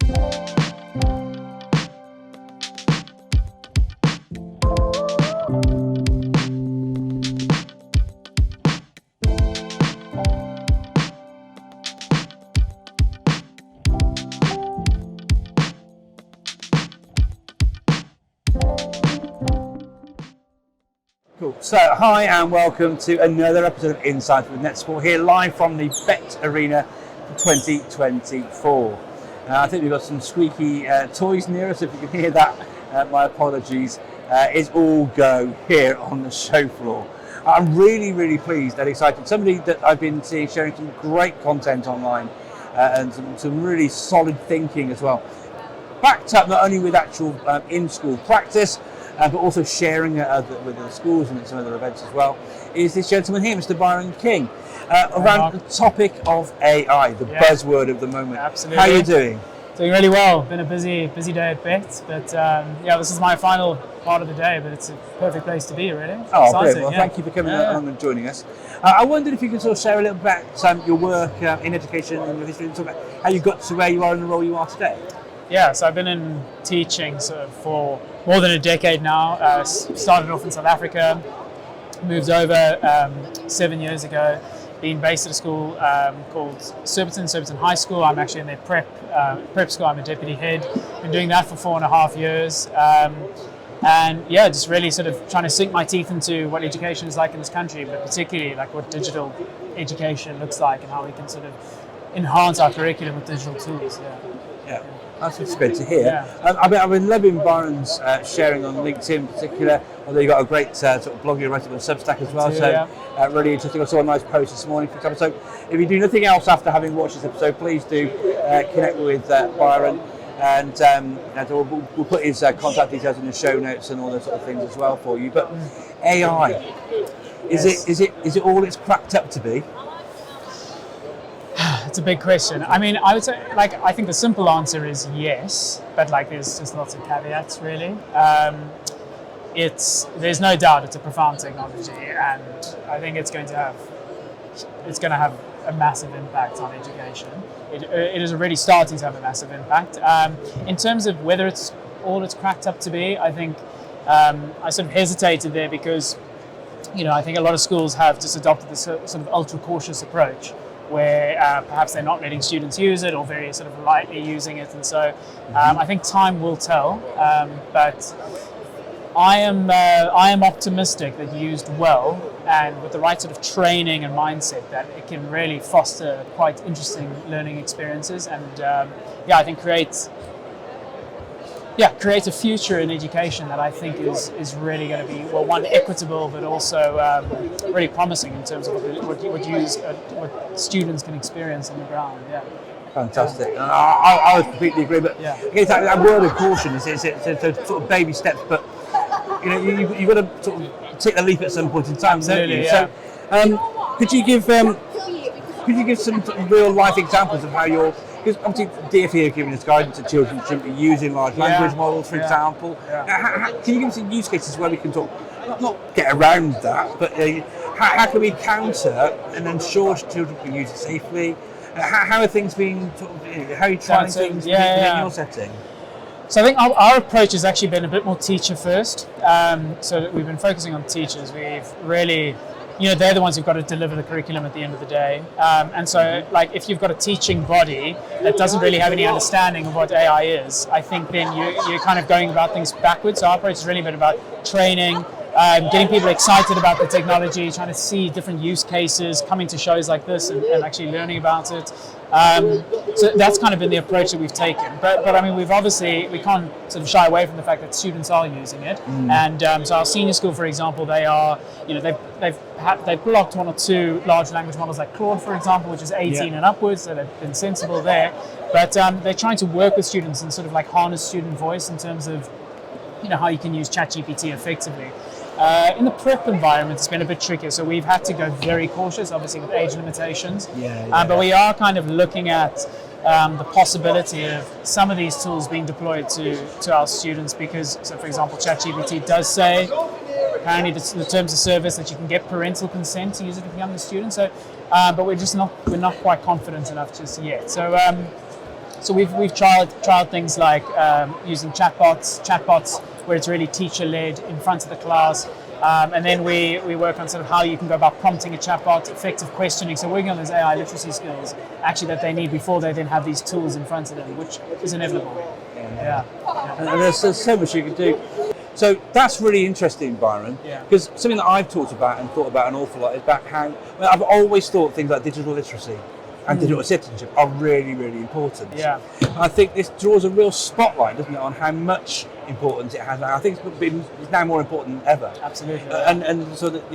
Cool. So, hi and welcome to another episode of Insights with NetSupport here live from the Bett Arena 2024. I think we've got some squeaky toys near us. If you can hear that, my apologies. It's all go here on the show floor. I'm really pleased and excited. Somebody that I've been seeing sharing some great content online and some really solid thinking as well. Backed up not only with actual in-school practice, but also sharing with the schools and at some other events as well, is this gentleman here, Mr. Byron King, around the topic of AI, the buzzword of the moment. Absolutely. How are you doing? Doing really well. Been a busy day at Bett, but this is my final part of the day, but it's a perfect place to be, really. Oh, brilliant. Well, thank you for coming on and joining us. I wondered if you could sort of share a little bit about your work in education and your history, and talk about how you got to where you are in the role you are today. Yeah, so I've been in teaching for more than a decade now. Started off in South Africa, moved over 7 years ago, been based at a school called Surbiton High School. I'm actually in their prep school. I'm a deputy head. Been doing that for 4.5 years. Just really sort of trying to sink my teeth into what education is like in this country, but particularly like what digital education looks like and how we can sort of enhance our curriculum with digital tools. Yeah. That's great to hear. Yeah. I've been loving Byron's sharing on LinkedIn in particular, although you've got a great sort of blog you're writing on Substack as well, really interesting. I saw a nice post this morning for so if you do nothing else after having watched this episode, please do connect with Byron, and we'll put his contact details in the show notes and all those sort of things as well for you. But AI, is it all it's cracked up to be? It's a big question. I mean, I would say, I think the simple answer is yes, but there's just lots of caveats, really. There's no doubt it's a profound technology, and I think it's going to have a massive impact on education. It is already starting to have a massive impact. In terms of whether it's all it's cracked up to be, I think I sort of hesitated there because, I think a lot of schools have just adopted this sort of ultra cautious approach, where perhaps they're not letting students use it or very sort of lightly using it, and so I think time will tell. But I am optimistic that used well and with the right sort of training and mindset, that it can really foster quite interesting learning experiences, and I think create a future in education that I think is really going to be, well, one, equitable, but also really promising in terms of what students can experience on the ground. Yeah. Fantastic. I would completely agree, but it's that word of caution. It's sort of baby steps, but you've got to sort of take the leap at some point in time. Absolutely, yeah. So, could you give some real life examples of how you're? Because obviously DfE are giving us guidance that children shouldn't be using large language models, for example. Yeah. Can you give us some use cases where we can not get around that, but how can we counter and ensure children can use it safely? How are things being how are you trying things in your setting? So I think our approach has actually been a bit more teacher first. So we've been focusing on teachers. We've really, they're the ones who've got to deliver the curriculum at the end of the day. And so, if you've got a teaching body that doesn't really have any understanding of what AI is, I think then you're kind of going about things backwards. So our approach has really been about training, getting people excited about the technology, trying to see different use cases, coming to shows like this and actually learning about it. So that's kind of been the approach that we've taken. But I mean, we can't sort of shy away from the fact that students are using it. And so our senior school, for example, they are, they've blocked one or two large language models like Claude, for example, which is 18 and upwards, so they've been sensible there. But they're trying to work with students and sort of harness student voice in terms of, how you can use ChatGPT effectively. In the prep environment, it's been a bit trickier, so we've had to go very cautious, obviously with age limitations. But we are kind of looking at the possibility of some of these tools being deployed to our students, because, so for example, ChatGPT does say, apparently the terms of service, that you can get parental consent to use it with younger students. So, but we're not quite confident enough just yet. So So we've trialed things like using chatbots where it's really teacher-led in front of the class. And then we work on sort of how you can go about prompting a chatbot, effective questioning. So working on those AI literacy skills actually that they need before they then have these tools in front of them, which is inevitable. Yeah. And there's so much you can do. So that's really interesting, Byron, because something that I've talked about and thought about an awful lot is about how I've always thought things like digital literacy and digital citizenship are really, really important. Yeah. And I think this draws a real spotlight, doesn't it, on how much importance it has now. I think it's now more important than ever. Absolutely. And so that,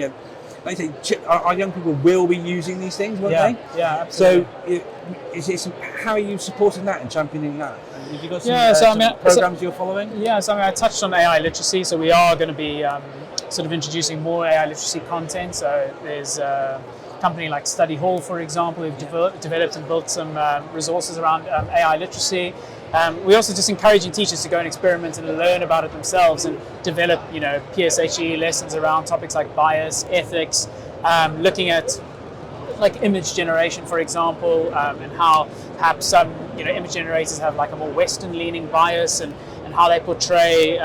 like I say, our young people will be using these things, won't they? Yeah, absolutely. So how are you supporting that and championing that? Have you got some, programs you're following? Yeah, so I touched on AI literacy, so we are going to be sort of introducing more AI literacy content. So there's a company like Study Hall, for example, who've developed and built some resources around AI literacy. We're also just encouraging teachers to go and experiment and learn about it themselves and develop, PSHE lessons around topics like bias, ethics, looking at like image generation, for example, and how perhaps some image generators have like a more Western-leaning bias and how they portray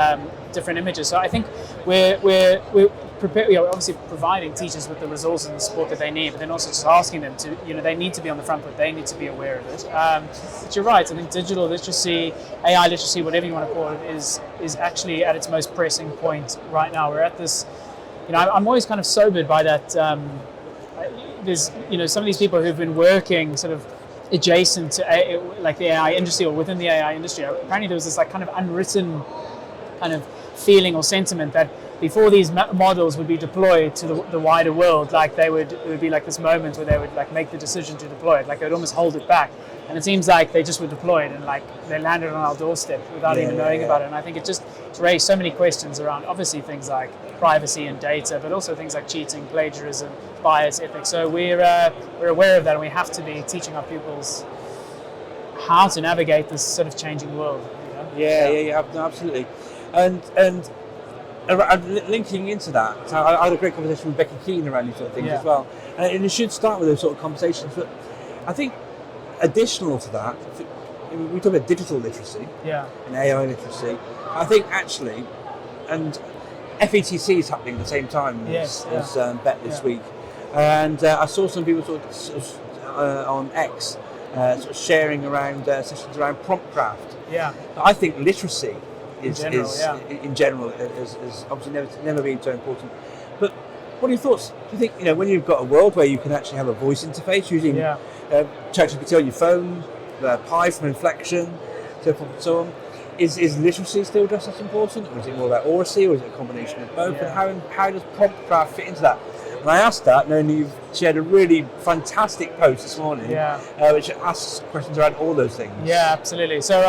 different images. So I think we're obviously providing teachers with the resources and the support that they need, but then also just asking them to, they need to be on the front foot, they need to be aware of it. But you're right, I think digital literacy, AI literacy, whatever you want to call it, is actually at its most pressing point right now. We're at this, I'm always kind of sobered by that. There's, some of these people who've been working sort of adjacent to like the AI industry or within the AI industry. Apparently there was this like kind of unwritten kind of feeling or sentiment that before these models would be deployed to the wider world, like it would be like this moment where they would like make the decision to deploy it, like they'd almost hold it back. And it seems like they just were deployed and like they landed on our doorstep without even knowing about it. And I think it just raised so many questions around obviously things like privacy and data, but also things like cheating, plagiarism, bias, ethics. So we're aware of that, and we have to be teaching our pupils how to navigate this sort of changing world. Yeah, absolutely. And linking into that, so I had a great conversation with Becky Keane around these sort of things as well. And it should start with those sort of conversations. But I think additional to that, we talk about digital literacy and AI literacy. I think actually, and FETC is happening at the same time as Bett this week. And I saw some people sort of on X sort of sharing around sessions around prompt craft. Yeah. I think literacy in general is obviously never been so important. But what are your thoughts? Do you think, when you've got a world where you can actually have a voice interface using ChatGPT on your phone, Pi from Inflection, so forth and so on, is literacy still just as important, or is it more about oracy, or is it a combination of both? And how does prompt craft fit into that? And I asked that, knowing you've shared a really fantastic post this morning, which asks questions around all those things. Yeah, absolutely. So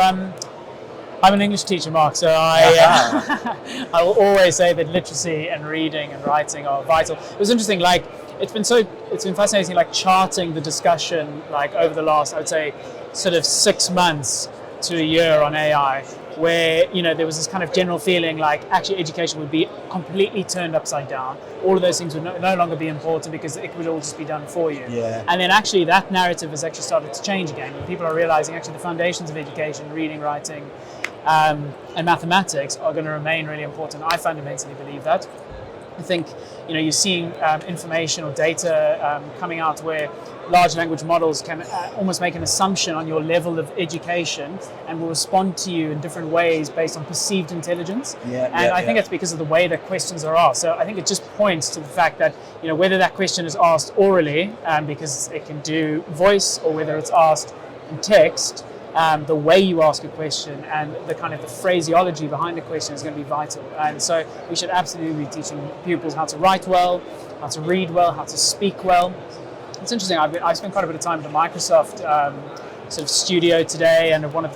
I'm an English teacher, Mark, so I will always say that literacy and reading and writing are vital. It was interesting, like it's been fascinating, like charting the discussion, like over the last, I would say, sort of 6 months to a year on AI, where there was this kind of general feeling like actually education would be completely turned upside down. All of those things would no longer be important because it would all just be done for you. And then actually that narrative has actually started to change again. People are realizing actually the foundations of education, reading, writing, and mathematics are going to remain really important. I fundamentally believe that. I think you're seeing information or data coming out where large language models can almost make an assumption on your level of education and will respond to you in different ways based on perceived intelligence. I think it's because of the way that questions are asked. So I think it just points to the fact that whether that question is asked orally because it can do voice, or whether it's asked in text, the way you ask a question and the kind of the phraseology behind the question is going to be vital. And so we should absolutely be teaching pupils how to write well, how to read well, how to speak well. It's interesting, I spent quite a bit of time at the Microsoft sort of studio today and at one or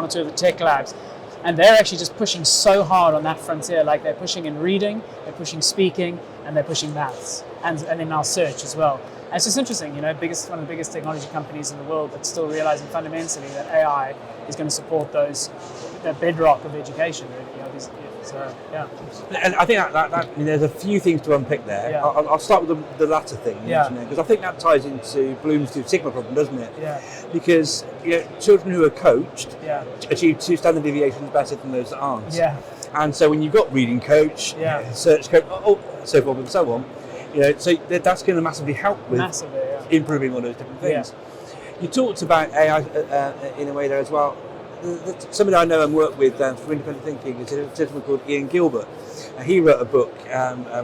two of the tech labs. And they're actually just pushing so hard on that frontier. Like they're pushing in reading, they're pushing speaking, and they're pushing maths, and then now search as well. it's just interesting, one of the biggest technology companies in the world, but still realizing fundamentally that AI is going to support the bedrock of education. Really. So yeah. And I think that there's a few things to unpick there. Yeah. I'll start with the latter thing, because I think that ties into Bloom's Two Sigma problem, doesn't it? Yeah. Because children who are coached Yeah. achieve 2 standard deviations better than those that aren't. Yeah. And so when you've got reading coach, search coach, so forth and so on, so that's going to massively help with improving all those different things. Yeah. You talked about AI in a way there as well. Somebody I know and work with for independent thinking is a gentleman called Ian Gilbert. He wrote a book,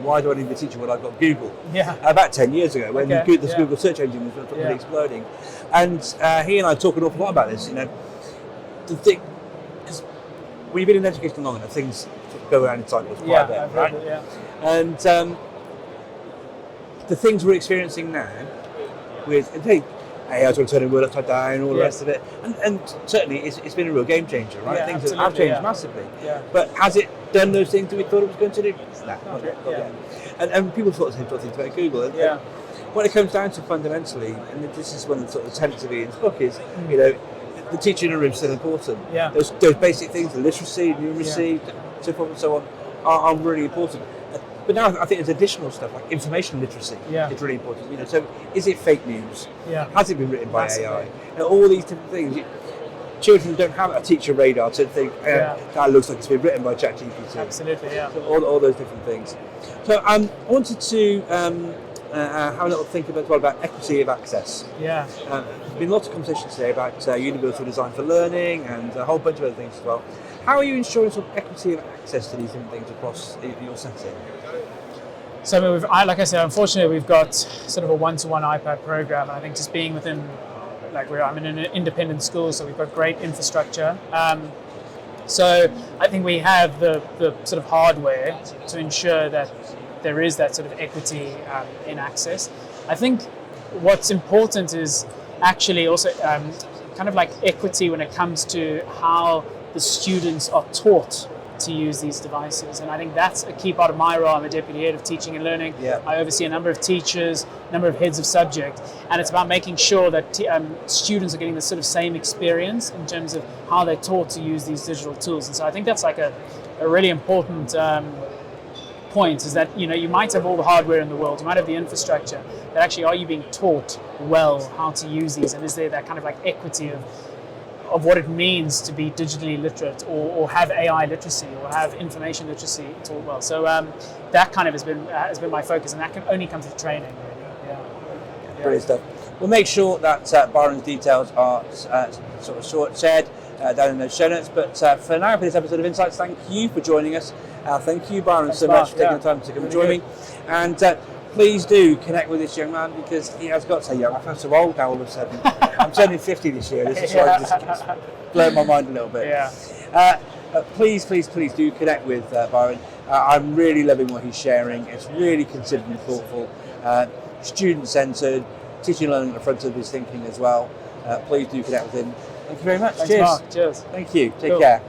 Why Do I Need to Teach You When I've Got Google? Yeah. About 10 years ago, when this Google search engine was really exploding. And he and I talk an awful lot about this. Because when you've been in education long enough, things go around in cycles quite a bit, right? And the things we're experiencing now with AI's going to turn the world upside down, all the rest of it, and certainly it's been a real game changer, right? Things have changed massively. Yeah. But has it done those things that we thought it was going to do? No, not yet. And people thought the same sort of things about Google. And what it comes down to fundamentally, and this is one of the sort of tenets of Ian's book, is the teacher in a room is still important. Yeah. Those basic things, the literacy, numeracy, so forth and so on, are really important. But now I think there's additional stuff like information literacy is really important. So is it fake news? Yeah. Has it been written by AI? All these different things. Children don't have a teacher radar to think that looks like it's been written by ChatGPT. Absolutely, yeah. So all those different things. So I wanted to have a little think about equity of access. Yeah. There's been lots of conversations today about universal design for learning and a whole bunch of other things as well. How are you ensuring sort of equity of access to these different things across your setting? So, like I said, unfortunately, we've got sort of a one-to-one iPad program, and I think just being within, I'm in an independent school, so we've got great infrastructure. So I think we have the sort of hardware to ensure that there is that sort of equity in access. I think what's important is actually also kind of like equity when it comes to how the students are taught to use these devices, and I think that's a key part of my role. I'm a deputy head of teaching and learning. I oversee a number of teachers, a number of heads of subject, and it's about making sure that students are getting the sort of same experience in terms of how they're taught to use these digital tools. And so I think that's like a really important point, is that you might have all the hardware in the world, you might have the infrastructure, but actually are you being taught well how to use these, and is there that kind of like equity of what it means to be digitally literate, or have AI literacy, or have information literacy taught well. So that kind of has been my focus, and that can only come through training, really. Brilliant stuff. We'll make sure that Byron's details are shared down in those show notes. But for now, for this episode of Insights, thank you for joining us. Thank you, Byron, so much for taking the time to come and join me. And please do connect with this young man, because he has got to say young. I feel so old now all of a sudden. I'm turning 50 this year. This is why it's blowing my mind a little bit. Please do connect with Byron. I'm really loving what he's sharing. It's really considered and thoughtful, student-centred, teaching and learning at the front of his thinking as well. Please do connect with him. Thank you very much. Thanks, Cheers. Mark. Cheers. Thank you. Take care.